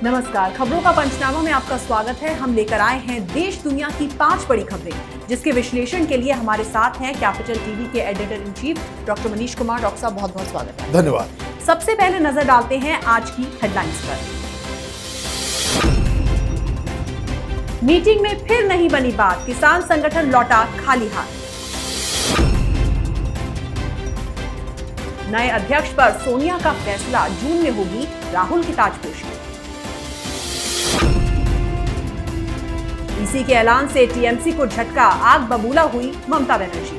नमस्कार, खबरों का पंचनामा में आपका स्वागत है। हम लेकर आए हैं देश दुनिया की 5 बड़ी खबरें, जिसके विश्लेषण के लिए हमारे साथ हैं कैपिटल टीवी के editor in chief doctor Manish Kumar. Doctor साहब, बहुत बहुत स्वागत है। धन्यवाद। सबसे पहले नजर डालते हैं आज की हेडलाइंस पर। मीटिंग में फिर नहीं बनी बात, किसान संगठन लौटा खाली हाथ। नए अध्यक्ष पर सोनिया का फैसला, जून में होगी राहुल की ताजपोशी। इसी के ऐलान से टीएमसी को झटका, आग बबूला हुई ममता बनर्जी।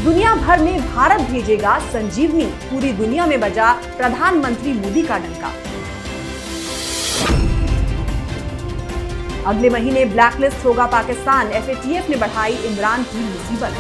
दुनिया भर में भारत भेजेगा संजीवनी, पूरी दुनिया में बजा प्रधानमंत्री मोदी का डंका। अगले महीने ब्लैकलिस्ट होगा पाकिस्तान, एफएटीएफ ने बढ़ाई इमरान की मुसीबत।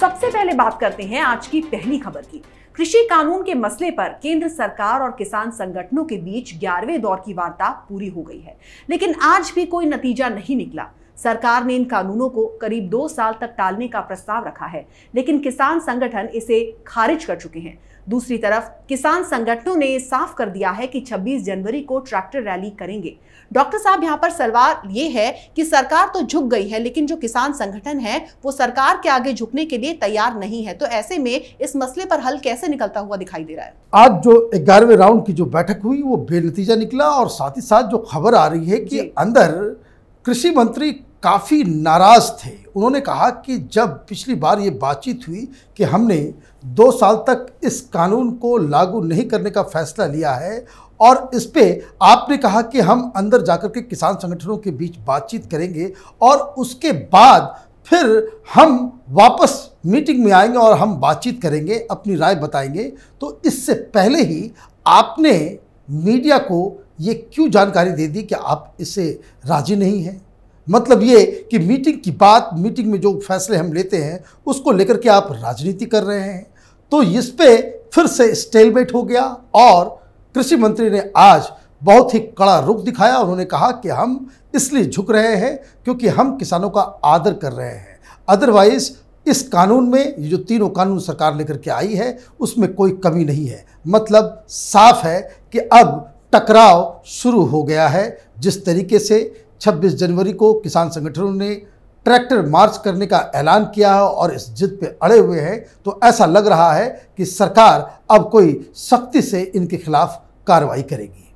सबसे पहले बात करते हैं आज की पहली खबर की। कृषि कानून के मसले पर केंद्र सरकार और किसान संगठनों के बीच 11वें दौर की वार्ता पूरी हो गई है, लेकिन आज भी कोई नतीजा नहीं निकला। सरकार ने इन कानूनों को करीब 2 साल तक टालने का प्रस्ताव रखा है, लेकिन किसान संगठन इसे खारिज कर चुके हैं। दूसरी तरफ किसान संगठनों ने साफ कर दिया है कि 26 जनवरी को ट्रैक्टर रैली करेंगे। डॉक्टर साहब, यहाँ पर सवाल ये है कि सरकार तो झुक गई है, लेकिन जो किसान संगठन है वो सरकार के आगे झुकने के लिए तैयार नहीं है। तो ऐसे में इस मसले पर हल कैसे निकलता हुआ दिखाई दे रहा है? आज जो 11वें राउंड की जो बैठक हुई वो बेनतीजा निकला, और साथ ही साथ जो खबर आ रही है कि अंदर कृषि मंत्री काफ़ी नाराज थे। उन्होंने कहा कि जब पिछली बार ये बातचीत हुई कि हमने 2 साल तक इस कानून को लागू नहीं करने का फैसला लिया है, और इस पे आपने कहा कि हम अंदर जाकर के किसान संगठनों के बीच बातचीत करेंगे और उसके बाद फिर हम वापस मीटिंग में आएंगे और हम बातचीत करेंगे, अपनी राय बताएंगे। तो इससे पहले ही आपने मीडिया को ये क्यों जानकारी दे दी कि आप इससे राजी नहीं हैं? मतलब ये कि मीटिंग की बात, मीटिंग में जो फैसले हम लेते हैं उसको लेकर के आप राजनीति कर रहे हैं। तो इस पे फिर से स्टेलमेट हो गया, और कृषि मंत्री ने आज बहुत ही कड़ा रुख दिखाया। उन्होंने कहा कि हम इसलिए झुक रहे हैं क्योंकि हम किसानों का आदर कर रहे हैं, अदरवाइज इस कानून में ये जो तीनों कानून सरकार लेकर के आई है उसमें कोई कमी नहीं है। मतलब साफ है कि अब टकराव शुरू हो गया है। जिस तरीके से 26 जनवरी को किसान संगठनों ने ट्रैक्टर मार्च करने का ऐलान किया है और इस जिद पे अड़े हुए हैं, तो ऐसा लग रहा है कि सरकार अब कोई सख्ती से इनके खिलाफ कार्रवाई करेगी।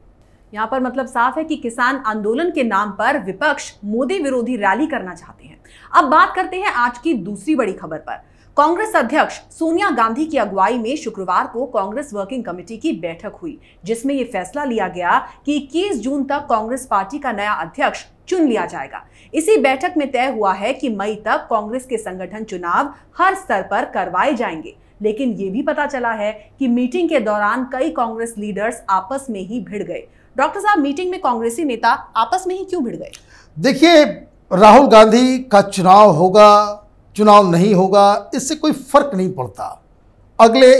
यहाँ पर मतलब साफ है कि किसान आंदोलन के नाम पर विपक्ष मोदी विरोधी रैली करना चाहते हैं। अब बात करते हैं आज की दूसरी बड़ी खबर पर। कांग्रेस अध्यक्ष सोनिया गांधी की अगुवाई में शुक्रवार को कांग्रेस वर्किंग कमेटी की बैठक हुई, जिसमें यह फैसला लिया गया कि 21 जून तक कांग्रेस पार्टी का नया अध्यक्ष चुन लिया जाएगा। इसी बैठक में तय हुआ है कि मई तक कांग्रेस के संगठन चुनाव हर स्तर पर करवाए जाएंगे। लेकिन यह भी पता चला है कि मीटिंग के दौरान कई कांग्रेस लीडर्स आपस में ही भिड़ गए। डॉक्टर साहब, मीटिंग में कांग्रेसी नेता आपस में ही क्यों भिड़ गए? देखिए, राहुल गांधी का चुनाव होगा, चुनाव नहीं होगा, इससे कोई फर्क नहीं पड़ता। अगले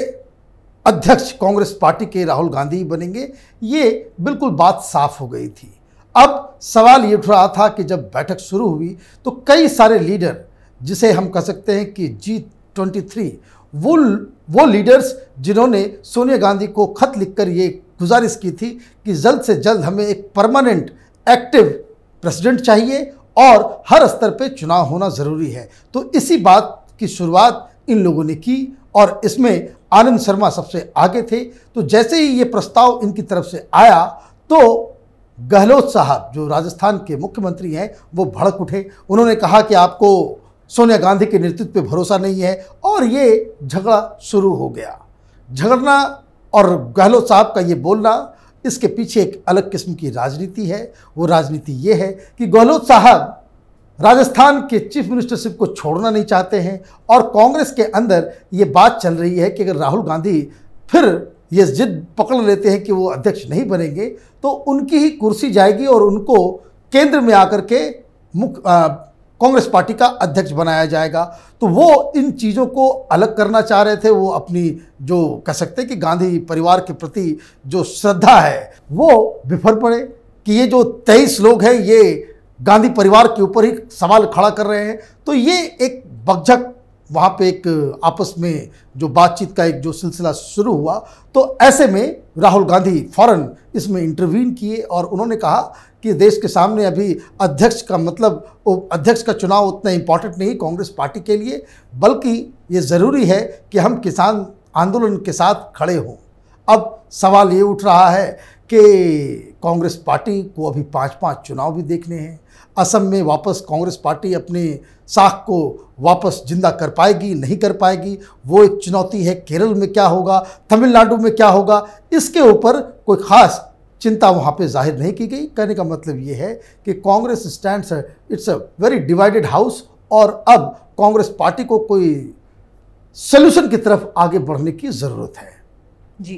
अध्यक्ष कांग्रेस पार्टी के राहुल गांधी बनेंगे, ये बिल्कुल बात साफ हो गई थी। अब सवाल ये उठ रहा था कि जब बैठक शुरू हुई तो कई सारे लीडर, जिसे हम कह सकते हैं कि G23, वो लीडर्स जिन्होंने सोनिया गांधी को खत लिखकर ये गुजारिश की थी कि जल्द से जल्द हमें एक परमानेंट एक्टिव प्रेसिडेंट चाहिए और हर स्तर पे चुनाव होना ज़रूरी है। तो इसी बात की शुरुआत इन लोगों ने की, और इसमें आनंद शर्मा सबसे आगे थे। तो जैसे ही ये प्रस्ताव इनकी तरफ से आया तो गहलोत साहब, जो राजस्थान के मुख्यमंत्री हैं, वो भड़क उठे। उन्होंने कहा कि आपको सोनिया गांधी के नेतृत्व पे भरोसा नहीं है, और ये झगड़ा शुरू हो गया। झगड़ना और गहलोत साहब का ये बोलना, इसके पीछे एक अलग किस्म की राजनीति है। वो राजनीति ये है कि गहलोत साहब राजस्थान के चीफ मिनिस्टरशिप को छोड़ना नहीं चाहते हैं, और कांग्रेस के अंदर ये बात चल रही है कि अगर राहुल गांधी फिर ये जिद पकड़ लेते हैं कि वो अध्यक्ष नहीं बनेंगे तो उनकी ही कुर्सी जाएगी और उनको केंद्र में आकर के कांग्रेस पार्टी का अध्यक्ष बनाया जाएगा। तो वो इन चीज़ों को अलग करना चाह रहे थे। वो अपनी जो कह सकते हैं कि गांधी परिवार के प्रति जो श्रद्धा है वो बिफर पड़े कि ये जो 23 लोग हैं ये गांधी परिवार के ऊपर ही सवाल खड़ा कर रहे हैं। तो ये एक बकझक वहाँ पे एक आपस में जो बातचीत का एक जो सिलसिला शुरू हुआ, तो ऐसे में राहुल गांधी फौरन इसमें इंटरवीन किए और उन्होंने कहा कि देश के सामने अभी अध्यक्ष का मतलब अध्यक्ष का चुनाव उतना इम्पॉर्टेंट नहीं कांग्रेस पार्टी के लिए, बल्कि ये ज़रूरी है कि हम किसान आंदोलन के साथ खड़े हों। अब सवाल ये उठ रहा है कि कांग्रेस पार्टी को अभी 5-5 चुनाव भी देखने हैं। असम में वापस कांग्रेस पार्टी अपने साख को वापस जिंदा कर पाएगी, नहीं कर पाएगी, वो एक चुनौती है। केरल में क्या होगा, तमिलनाडु में क्या होगा, इसके ऊपर कोई ख़ास चिंता वहाँ पे जाहिर नहीं की गई। कहने का मतलब ये है कि Congress stands it's a very divided house और अब कांग्रेस पार्टी को कोई सॉल्यूशन की तरफ आगे बढ़ने की ज़रूरत है। जी,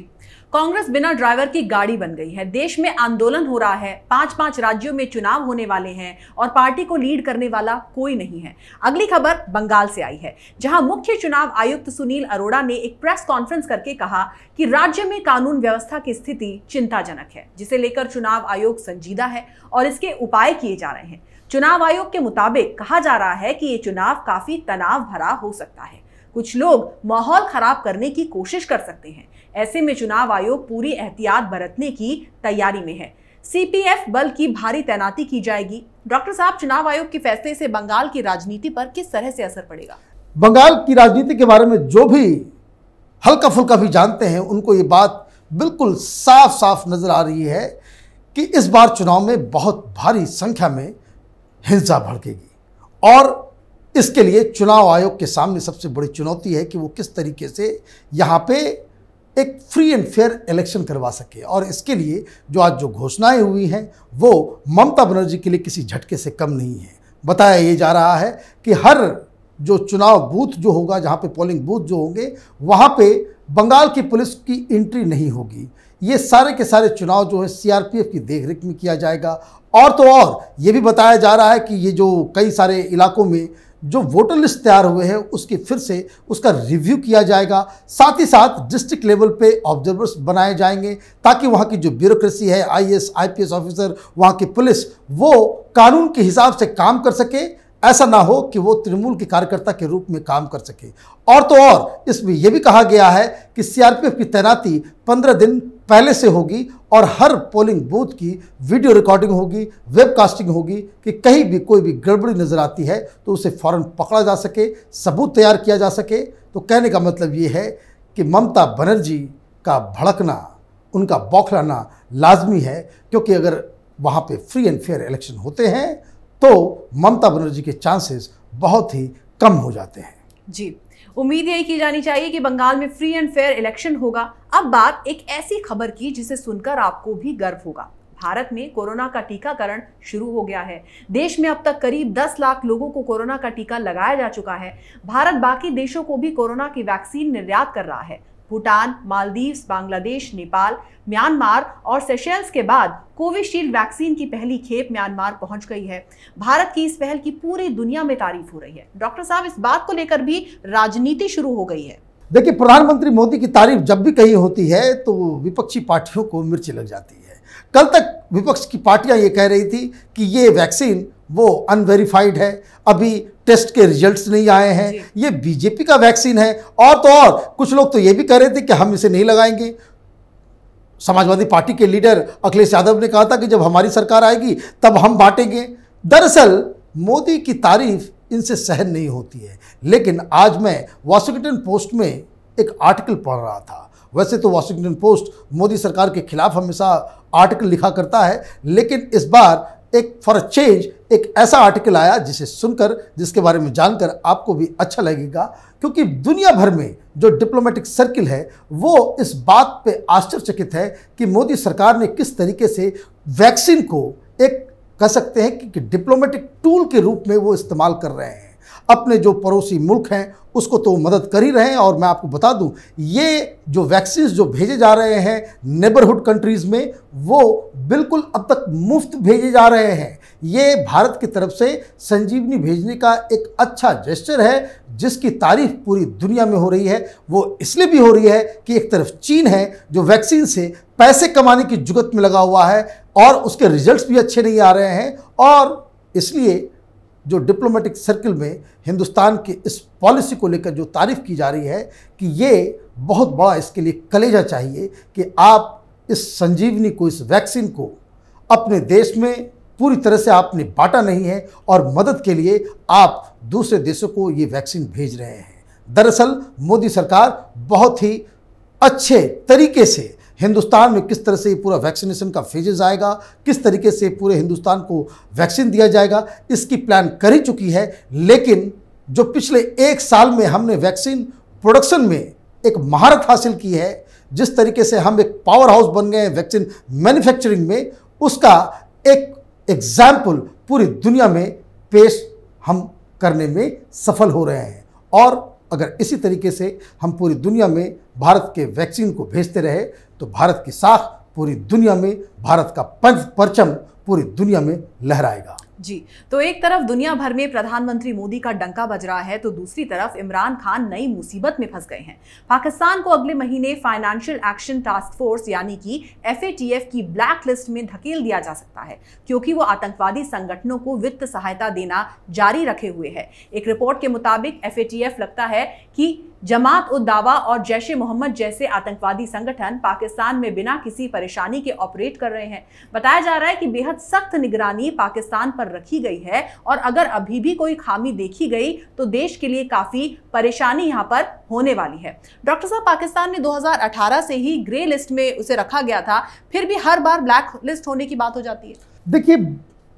कांग्रेस बिना ड्राइवर की गाड़ी बन गई है। देश में आंदोलन हो रहा है, 5-5 राज्यों में चुनाव होने वाले हैं और पार्टी को लीड करने वाला कोई नहीं है। अगली खबर बंगाल से आई है, जहां मुख्य चुनाव आयुक्त सुनील अरोड़ा ने एक प्रेस कॉन्फ्रेंस करके कहा कि राज्य में कानून व्यवस्था की स्थिति चिंताजनक है, जिसे लेकर चुनाव आयोग संजीदा है और इसके उपाय किए जा रहे हैं। चुनाव आयोग के मुताबिक कहा जा रहा है कि ये चुनाव काफी तनाव भरा हो सकता है, कुछ लोग माहौल खराब करने की कोशिश कर सकते हैं। ऐसे में चुनाव आयोग पूरी एहतियात बरतने की तैयारी में है। सीपीएफ बल की भारी तैनाती की जाएगी। डॉक्टर साहब, चुनाव आयोग के फैसले से बंगाल की राजनीति पर किस तरह से असर पड़ेगा? बंगाल की राजनीति के बारे में जो भी हल्का फुल्का भी जानते हैं, उनको ये बात बिल्कुल साफ साफ नजर आ रही है कि इस बार चुनाव में बहुत भारी संख्या में हिंसा भड़केगी और इसके लिए चुनाव आयोग के सामने सबसे बड़ी चुनौती है कि वो किस तरीके से यहाँ पे एक फ्री एंड फेयर इलेक्शन करवा सके। और इसके लिए जो आज जो घोषणाएं हुई हैं वो ममता बनर्जी के लिए किसी झटके से कम नहीं है। बताया ये जा रहा है कि हर जो चुनाव बूथ जो होगा, जहाँ पे पोलिंग बूथ जो होंगे, वहाँ पे बंगाल की पुलिस की एंट्री नहीं होगी। ये सारे के सारे चुनाव जो है सीआरपीएफ की देखरेख में किया जाएगा। और तो और ये भी बताया जा रहा है कि ये जो कई सारे इलाकों में जो वोटर लिस्ट तैयार हुए हैं उसकी फिर से उसका रिव्यू किया जाएगा। साथ ही साथ डिस्ट्रिक्ट लेवल पे ऑब्जर्वर्स बनाए जाएंगे ताकि वहाँ की जो ब्यूरोक्रेसी है, आईएएस आईपीएस ऑफिसर, वहाँ की पुलिस, वो कानून के हिसाब से काम कर सके। ऐसा ना हो कि वो तृणमूल के कार्यकर्ता के रूप में काम कर सके। और तो और इसमें यह भी कहा गया है कि सीआरपीएफ की तैनाती 15 दिन पहले से होगी और हर पोलिंग बूथ की वीडियो रिकॉर्डिंग होगी, वेबकास्टिंग होगी कि कहीं भी कोई भी गड़बड़ी नजर आती है तो उसे फौरन पकड़ा जा सके, सबूत तैयार किया जा सके। तो कहने का मतलब ये है कि ममता बनर्जी का भड़कना, उनका बौखलाना लाजमी है, क्योंकि अगर वहाँ पे फ्री एंड फेयर इलेक्शन होते हैं तो ममता बनर्जी के चांसेस बहुत ही कम हो जाते हैं। जी, उम्मीद यही की जानी चाहिए कि बंगाल में फ्री एंड फेयर इलेक्शन होगा। अब बात एक ऐसी खबर की जिसे सुनकर आपको भी गर्व होगा। भारत में कोरोना का टीकाकरण शुरू हो गया है। देश में अब तक करीब 10 लाख लोगों को कोरोना का टीका लगाया जा चुका है। भारत बाकी देशों को भी कोरोना की वैक्सीन निर्यात कर रहा है। भूटान, मालदीव्स, बांग्लादेश, नेपाल, म्यांमार और सेशेल्स के बाद कोविशील्ड वैक्सीन की पहली खेप म्यांमार पहुंच गई है। भारत की इस पहल की पूरी दुनिया में तारीफ हो रही है। डॉक्टर साहब, इस बात को लेकर भी राजनीति शुरू हो गई है। देखिए, प्रधानमंत्री मोदी की तारीफ जब भी कहीं होती है तो विपक्षी पार्टियों को मिर्ची लग जाती है। कल तक विपक्ष की पार्टियां ये कह रही थी कि ये वैक्सीन वो अनवेरिफाइड है, अभी टेस्ट के रिजल्ट्स नहीं आए हैं, ये बीजेपी का वैक्सीन है। और तो और कुछ लोग तो ये भी कह रहे थे कि हम इसे नहीं लगाएंगे। समाजवादी पार्टी के लीडर अखिलेश यादव ने कहा था कि जब हमारी सरकार आएगी तब हम बांटेंगे। दरअसल मोदी की तारीफ इनसे सहन नहीं होती है। लेकिन आज मैं वॉशिंगटन पोस्ट में एक आर्टिकल पढ़ रहा था। वैसे तो वॉशिंगटन पोस्ट मोदी सरकार के खिलाफ हमेशा आर्टिकल लिखा करता है, लेकिन इस बार एक फॉर अ चेंज एक ऐसा आर्टिकल आया जिसे सुनकर, जिसके बारे में जानकर आपको भी अच्छा लगेगा, क्योंकि दुनिया भर में जो डिप्लोमेटिक सर्किल है वो इस बात पे आश्चर्यचकित है कि मोदी सरकार ने किस तरीके से वैक्सीन को एक कह सकते हैं कि डिप्लोमेटिक टूल के रूप में वो इस्तेमाल कर रहे हैं। अपने जो पड़ोसी मुल्क हैं उसको तो मदद कर ही रहे हैं। और मैं आपको बता दूं, ये जो वैक्सीन जो भेजे जा रहे हैं नेबरहुड कंट्रीज़ में, वो बिल्कुल अब तक मुफ्त भेजे जा रहे हैं। ये भारत की तरफ से संजीवनी भेजने का एक अच्छा जेस्चर है, जिसकी तारीफ पूरी दुनिया में हो रही है। वो इसलिए भी हो रही है कि एक तरफ चीन है जो वैक्सीन से पैसे कमाने की जुगत में लगा हुआ है और उसके रिजल्ट्स भी अच्छे नहीं आ रहे हैं, और इसलिए जो डिप्लोमेटिक सर्किल में हिंदुस्तान की इस पॉलिसी को लेकर जो तारीफ की जा रही है कि ये बहुत बड़ा इसके लिए कलेजा चाहिए कि आप इस संजीवनी को, इस वैक्सीन को अपने देश में पूरी तरह से आपने बांटा नहीं है और मदद के लिए आप दूसरे देशों को ये वैक्सीन भेज रहे हैं। दरअसल मोदी सरकार बहुत ही अच्छे तरीके से हिंदुस्तान में किस तरह से ये पूरा वैक्सीनेशन का फेजेज आएगा, किस तरीके से पूरे हिंदुस्तान को वैक्सीन दिया जाएगा, इसकी प्लान कर ही चुकी है। लेकिन जो पिछले 1 साल में हमने वैक्सीन प्रोडक्शन में एक महारत हासिल की है, जिस तरीके से हम एक पावर हाउस बन गए हैं वैक्सीन मैन्युफैक्चरिंग में, उसका एक एग्जाम्पल पूरी दुनिया में पेश हम करने में सफल हो रहे हैं। और अगर इसी तरीके से हम पूरी दुनिया में भारत के वैक्सीन को भेजते रहे तो भारत की साख पूरी दुनिया में, भारत का परचम पूरी दुनिया में लहराएगा। जी, तो एक तरफ दुनिया भर में प्रधानमंत्री मोदी का डंका बज रहा है तो दूसरी तरफ इमरान खान नई मुसीबत में फंस गए हैं। पाकिस्तान को अगले महीने फाइनेंशियल एक्शन टास्क फोर्स यानी कि FATF की ब्लैक लिस्ट में धकेल दिया जा सकता है, क्योंकि वो आतंकवादी संगठनों को वित्त सहायता देना जारी रखे हुए है। एक रिपोर्ट के मुताबिक FATF लगता है कि जमात उद दावा और जैश ए मोहम्मद जैसे आतंकवादी संगठन पाकिस्तान में बिना किसी परेशानी के ऑपरेट कर रहे हैं। बताया जा रहा है कि बेहद सख्त निगरानी पाकिस्तान पर रखी गई है और अगर अभी भी कोई खामी देखी गई तो देश के लिए काफी परेशानी यहां पर होने वाली है। डॉक्टर साहब, पाकिस्तान में 2018 से ही ग्रे लिस्ट में उसे रखा गया था, फिर भी हर बार ब्लैक लिस्ट होने की बात हो जाती है। देखिए,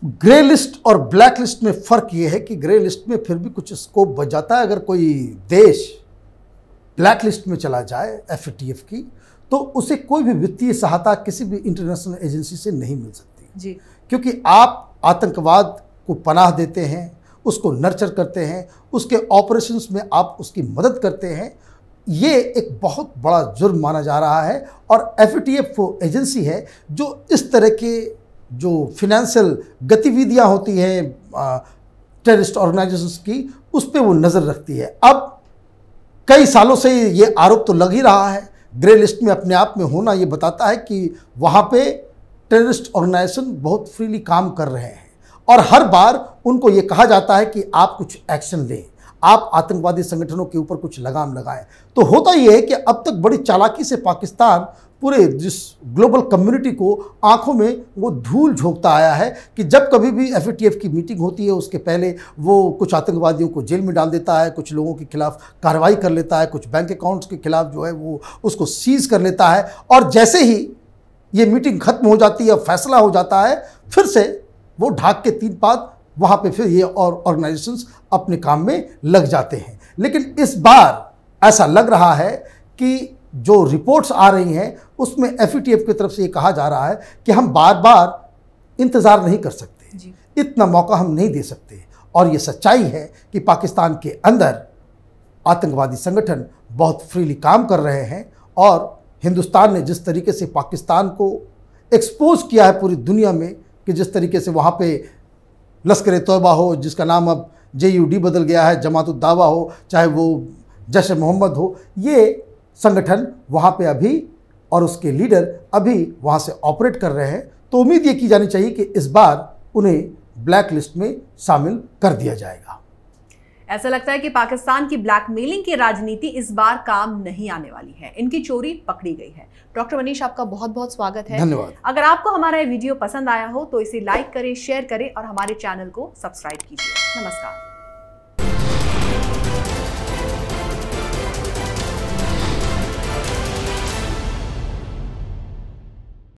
ग्रे लिस्ट और ब्लैक लिस्ट में फर्क ये है कि ग्रे लिस्ट में फिर भी कुछ स्कोप बच जाता है। अगर कोई देश ब्लैक लिस्ट में चला जाए FATF की, तो उसे कोई भी वित्तीय सहायता किसी भी इंटरनेशनल एजेंसी से नहीं मिल सकती जी, क्योंकि आप आतंकवाद को पनाह देते हैं, उसको नर्चर करते हैं, उसके ऑपरेशंस में आप उसकी मदद करते हैं। ये एक बहुत बड़ा जुर्म माना जा रहा है और FATF वो एजेंसी है जो इस तरह के जो फिनेंशियल गतिविधियां होती हैं टेररिस्ट ऑर्गेनाइजेशंस की, उस पर वो नज़र रखती है। अब कई सालों से ये आरोप तो लग ही रहा है। ग्रे लिस्ट में अपने आप में होना ये बताता है कि वहाँ पे टेररिस्ट ऑर्गेनाइजेशन बहुत फ्रीली काम कर रहे हैं और हर बार उनको ये कहा जाता है कि आप कुछ एक्शन लें, आप आतंकवादी संगठनों के ऊपर कुछ लगाम लगाएं। तो होता ये है कि अब तक बड़ी चालाकी से पाकिस्तान पूरे जिस ग्लोबल कम्युनिटी को आंखों में वो धूल झोंकता आया है कि जब कभी भी FATF की मीटिंग होती है उसके पहले वो कुछ आतंकवादियों को जेल में डाल देता है, कुछ लोगों के खिलाफ कार्रवाई कर लेता है, कुछ बैंक अकाउंट्स के खिलाफ जो है वो उसको सीज कर लेता है और जैसे ही ये मीटिंग खत्म हो जाती है, फैसला हो जाता है, फिर से वो ढाक के 3 पात वहाँ पर फिर ये और ऑर्गेनाइजेशंस अपने काम में लग जाते हैं। लेकिन इस बार ऐसा लग रहा है कि जो रिपोर्ट्स आ रही हैं उसमें FATF की तरफ से ये कहा जा रहा है कि हम बार बार इंतज़ार नहीं कर सकते, इतना मौका हम नहीं दे सकते। और ये सच्चाई है कि पाकिस्तान के अंदर आतंकवादी संगठन बहुत फ्रीली काम कर रहे हैं और हिंदुस्तान ने जिस तरीके से पाकिस्तान को एक्सपोज किया है पूरी दुनिया में कि जिस तरीके से वहाँ पे लश्कर तौबा हो, जिसका नाम अब JUD बदल गया है, जमात उद दावा हो, चाहे वो जैश ए मोहम्मद हो, ये संगठन वहाँ पे अभी और उसके लीडर अभी वहाँ से ऑपरेट कर रहे हैं। तो उम्मीद ये की जानी चाहिए कि इस बार उन्हें ब्लैक लिस्ट में शामिल कर दिया जाएगा। ऐसा लगता है कि पाकिस्तान की ब्लैकमेलिंग की राजनीति इस बार काम नहीं आने वाली है, इनकी चोरी पकड़ी गई है। डॉक्टर मनीष, आपका बहुत बहुत स्वागत है। धन्यवाद। अगर आपको हमारा ये वीडियो पसंद आया हो तो इसे लाइक करें, शेयर करें और हमारे चैनल को सब्सक्राइब कीजिए। नमस्कार।